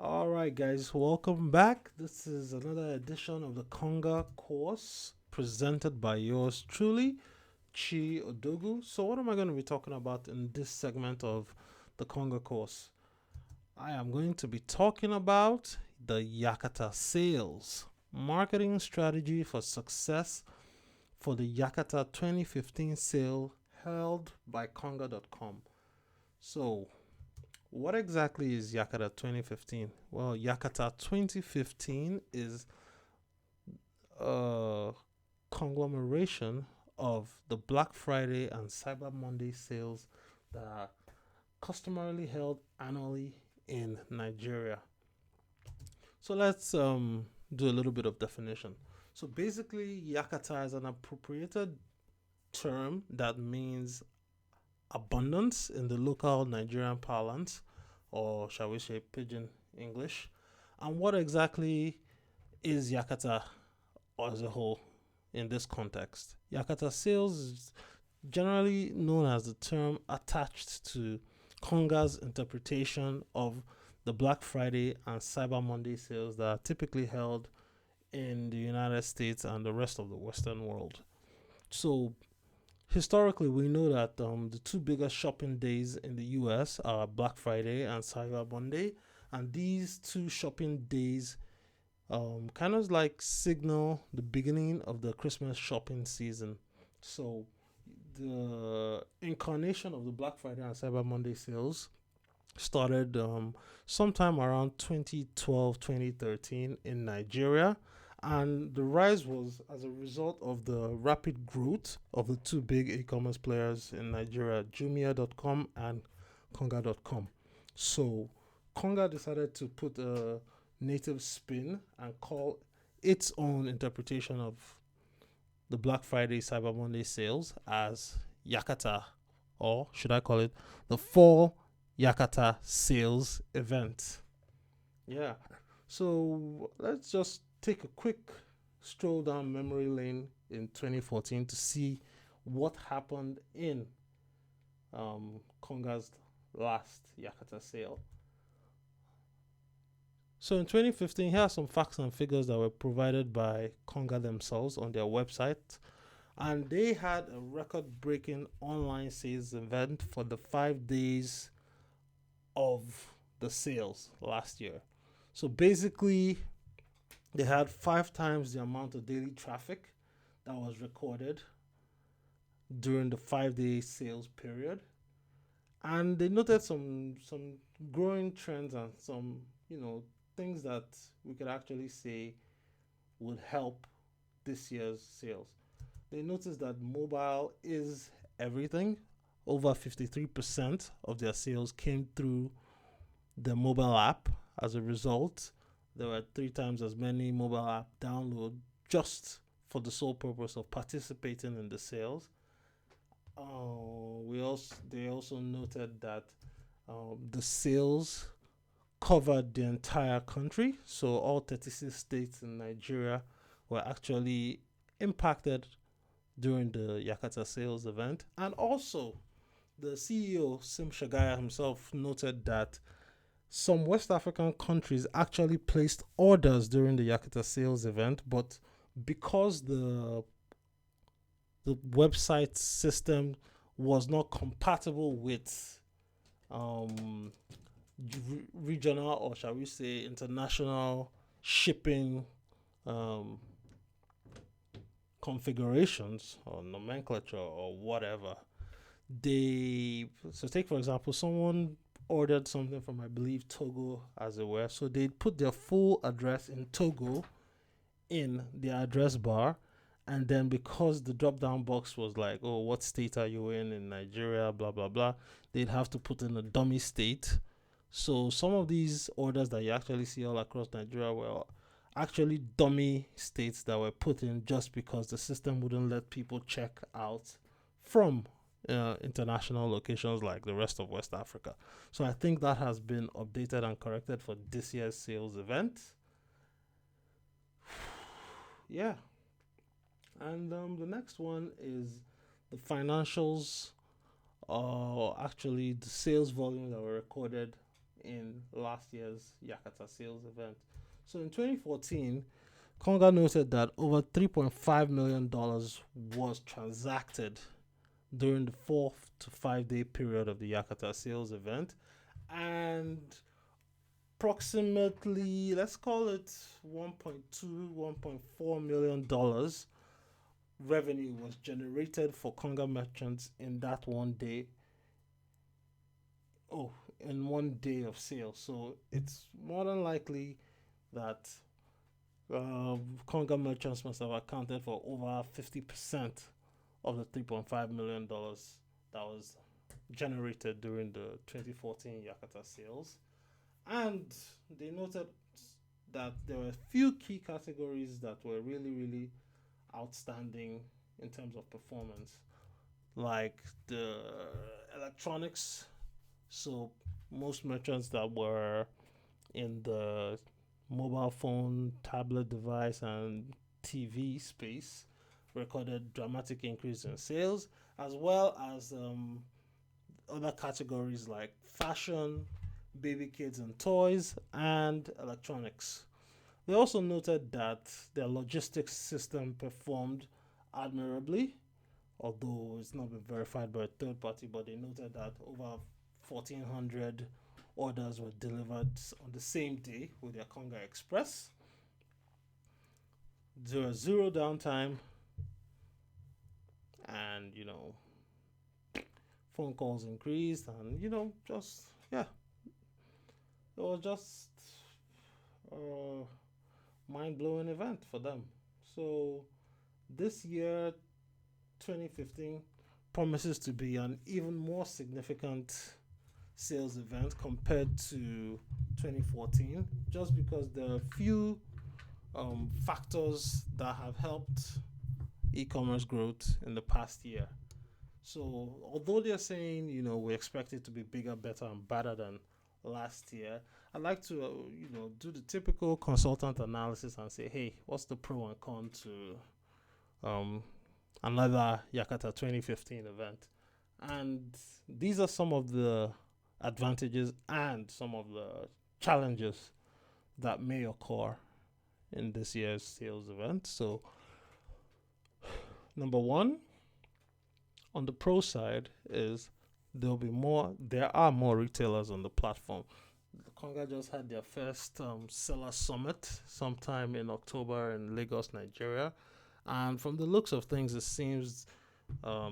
All right, guys, welcome back. This is another edition of the Konga Course presented by yours truly, Chi Odogu. So, what am I going to be talking about in this segment of the Konga Course? I am going to be talking about the Yakata Sales marketing strategy for success for the Yakata 2015 sale held by Konga.com. So, what exactly is Yakata 2015? Well, Yakata 2015 is a conglomeration of the Black Friday and Cyber Monday sales that are customarily held annually in Nigeria. So let's do a little bit of definition. So basically, Yakata is an appropriated term that means abundance in the local Nigerian parlance, or shall we say pidgin English. And what exactly is Yakata as a whole in this context? Yakata sales is generally known as the term attached to Konga's interpretation of the Black Friday and Cyber Monday sales that are typically held in the United States and the rest of the Western world. So historically, we know that the two biggest shopping days in the US are Black Friday and Cyber Monday, and these two shopping days kind of like signal the beginning of the Christmas shopping season. So, the incarnation of the Black Friday and Cyber Monday sales started sometime around 2012 2013 in Nigeria, and the rise was as a result of the rapid growth of the two big e-commerce players in Nigeria, Jumia.com and Konga.com. So Konga decided to put a native spin and call its own interpretation of the Black Friday Cyber Monday sales as Yakata, or should I call it the Fall Yakata Sales Event. Yeah. So let's just take a quick stroll down memory lane in 2014 to see what happened in Konga's last Yakata sale. So in 2015, here are some facts and figures that were provided by Konga themselves on their website. And they had a record breaking online sales event for the 5 days of the sales last year. So basically, they had 5 times the amount of daily traffic that was recorded during the 5 day sales period. And they noted some growing trends and some, things that we could actually say would help this year's sales. They noticed that mobile is everything. Over 53% of their sales came through the mobile app. As a result, there were 3 times as many mobile app downloads just for the sole purpose of participating in the sales. They also noted that the sales covered the entire country, so all 36 states in Nigeria were actually impacted during the Yakata Sales event. And also, the CEO, Sim Shagaya himself, noted that some West African countries actually placed orders during the Yakata Sales event, but because the website system was not compatible with regional, or shall we say international shipping configurations or nomenclature or whatever. Take for example, someone ordered something from, I believe, Togo, as it were. So they put their full address in Togo in the address bar, and then because the drop down box was like, oh, what state are you in Nigeria, blah blah blah, they'd have to put in a dummy state. So some of these orders that you actually see all across Nigeria were actually dummy states that were put in just because the system wouldn't let people check out from international locations like the rest of West Africa. So I think that has been updated and corrected for this year's sales event. Yeah. And the next one is the financials, or actually the sales volume that were recorded in last year's Yakata Sales Event. So in 2014, Konga noted that over $3.5 million was transacted during the 4 to 5 day period of the Yakata Sales Event, and approximately, let's call it 1.2, $1.4 million revenue was generated for Konga merchants in that one day. Oh, in one day of sales. So it's more than likely that Konga merchants must have accounted for over 50% of the $3.5 million that was generated during the 2014 Yakata sales. And they noted that there were a few key categories that were really, really outstanding in terms of performance, like the electronics. So, most merchants that were in the mobile phone, tablet device, and TV space recorded dramatic increase in sales, as well as other categories like fashion, baby kids and toys, and electronics. They also noted that their logistics system performed admirably, although it's not been verified by a third party, but they noted that over 1,400 orders were delivered on the same day with their Konga Express. There was zero downtime, and phone calls increased, and just yeah, it was just a mind blowing event for them. So this year, 2015, promises to be an even more significant sales event compared to 2014, just because there are a few factors that have helped e-commerce growth in the past year. So although they're saying we expect it to be bigger, better, and better than last year, I'd like to do the typical consultant analysis and say, hey, what's the pro and con to another Yakata 2015 event? And these are some of the advantages and some of the challenges that may occur in this year's sales event. So, number one, on the pro side, is there are more retailers on the platform. Konga just had their first seller summit sometime in October in Lagos, Nigeria. And from the looks of things, it seems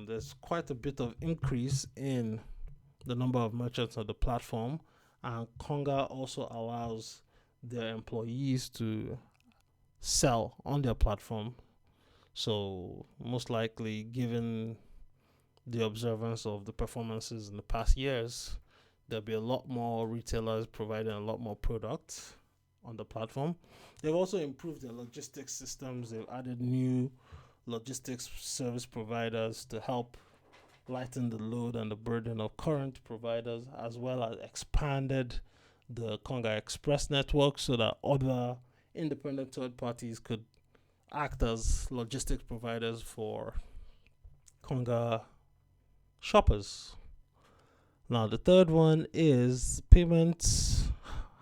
there's quite a bit of increase in the number of merchants on the platform. And Konga also allows their employees to sell on their platform. So, most likely, given the observance of the performances in the past years, there'll be a lot more retailers providing a lot more products on the platform. They've also improved their logistics systems. They've added new logistics service providers to help lighten the load and the burden of current providers, as well as expanded the Konga Express network so that other independent third parties could act as logistics providers for Konga shoppers. Now, the third one is payments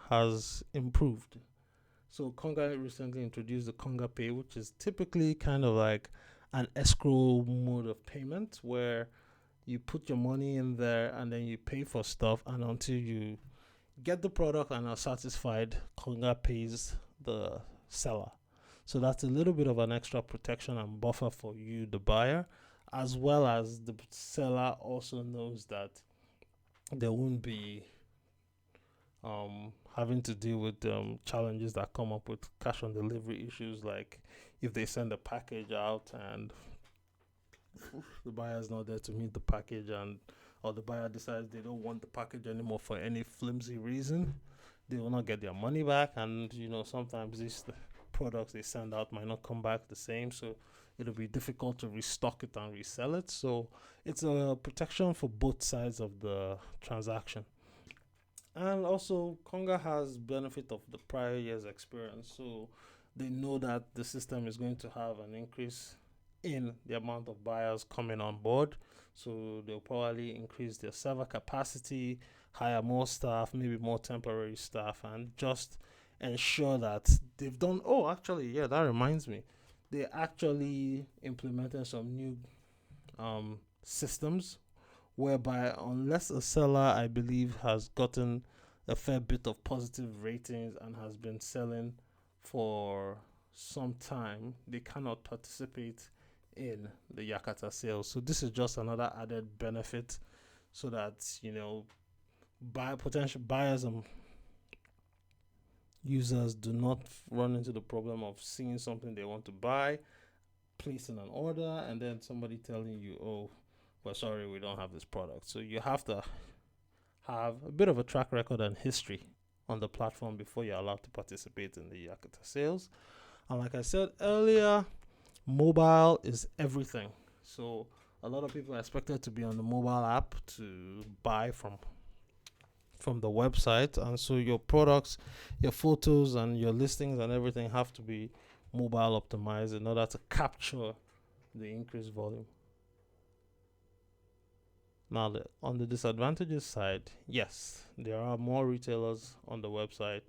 has improved. So, Konga recently introduced the Konga Pay, which is typically kind of like an escrow mode of payment where you put your money in there and then you pay for stuff, and until you get the product and are satisfied, Konga pays the seller. So that's a little bit of an extra protection and buffer for you, the buyer, as well as the seller also knows that there won't be having to deal with challenges that come up with cash on delivery issues, like if they send a package out and the buyer is not there to meet the package, and or the buyer decides they don't want the package anymore for any flimsy reason, they will not get their money back. And sometimes these products they send out might not come back the same, so it'll be difficult to restock it and resell it. So it's a protection for both sides of the transaction. And also, Konga has benefit of the prior year's experience, so they know that the system is going to have an increase in the amount of buyers coming on board. So they'll probably increase their server capacity hire more staff, maybe more temporary staff, and just ensure that they've done. Oh, actually, yeah, that reminds me. They actually implemented some new systems whereby, unless a seller, I believe, has gotten a fair bit of positive ratings and has been selling for some time, they cannot participate in the Yakata sales. So this is just another added benefit, so that buy potential buyers and users do not run into the problem of seeing something they want to buy, placing an order, and then somebody telling you, "Oh, well, sorry, we don't have this product." So you have to have a bit of a track record and history on the platform before you're allowed to participate in the Yakata sales. And like I said earlier, mobile is everything. So a lot of people are expected to be on the mobile app to buy from the website, and so your products, your photos, and your listings and everything have to be mobile optimized in order to capture the increased volume. Now, on the disadvantages side, yes, there are more retailers on the website,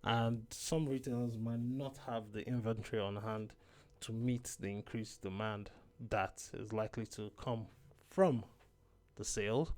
and some retailers might not have the inventory on hand to meet the increased demand that is likely to come from the sale.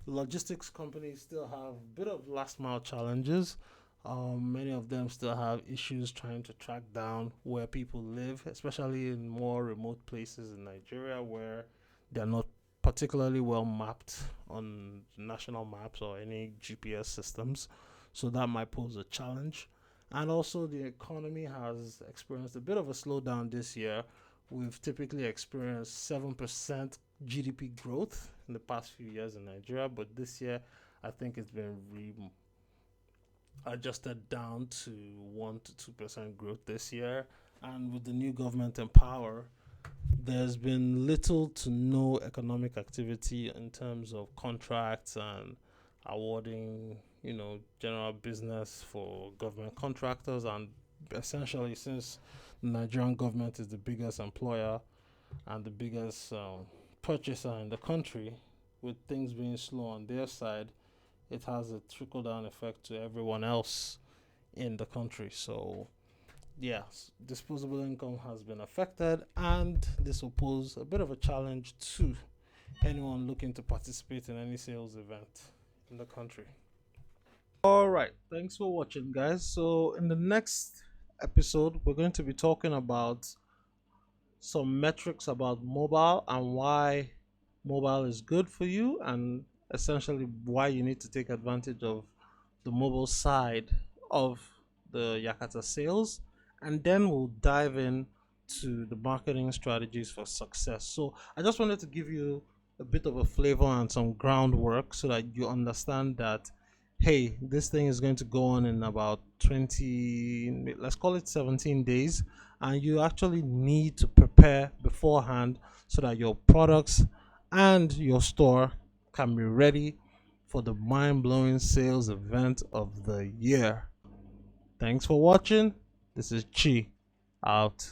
Logistics companies still have a bit of last mile challenges. Many of them still have issues trying to track down where people live, especially in more remote places in Nigeria where they're not particularly well mapped on national maps or any GPS systems. So that might pose a challenge. And also, the economy has experienced a bit of a slowdown this year. We've typically experienced 7% GDP growth in the past few years in Nigeria, but this year I think it's been adjusted down to 1 to 2% growth this year. And with the new government in power, there's been little to no economic activity in terms of contracts and awarding, general business for government contractors. And essentially, since the Nigerian government is the biggest employer and the biggest purchaser in the country, with things being slow on their side, it has a trickle down effect to everyone else in the country. So, yes, disposable income has been affected, and this will pose a bit of a challenge to anyone looking to participate in any sales event in the country. All right, thanks for watching, guys. So, in the next episode, we're going to be talking about some metrics about mobile and why mobile is good for you, and essentially why you need to take advantage of the mobile side of the Yakata sales. And then we'll dive in to the marketing strategies for success. So I just wanted to give you a bit of a flavor and some groundwork so that you understand that, hey, this thing is going to go on in about 20, let's call it 17 days, and you actually need to prepare beforehand so that your products and your store can be ready for the mind-blowing sales event of the year. Thanks for watching. This is Chi out.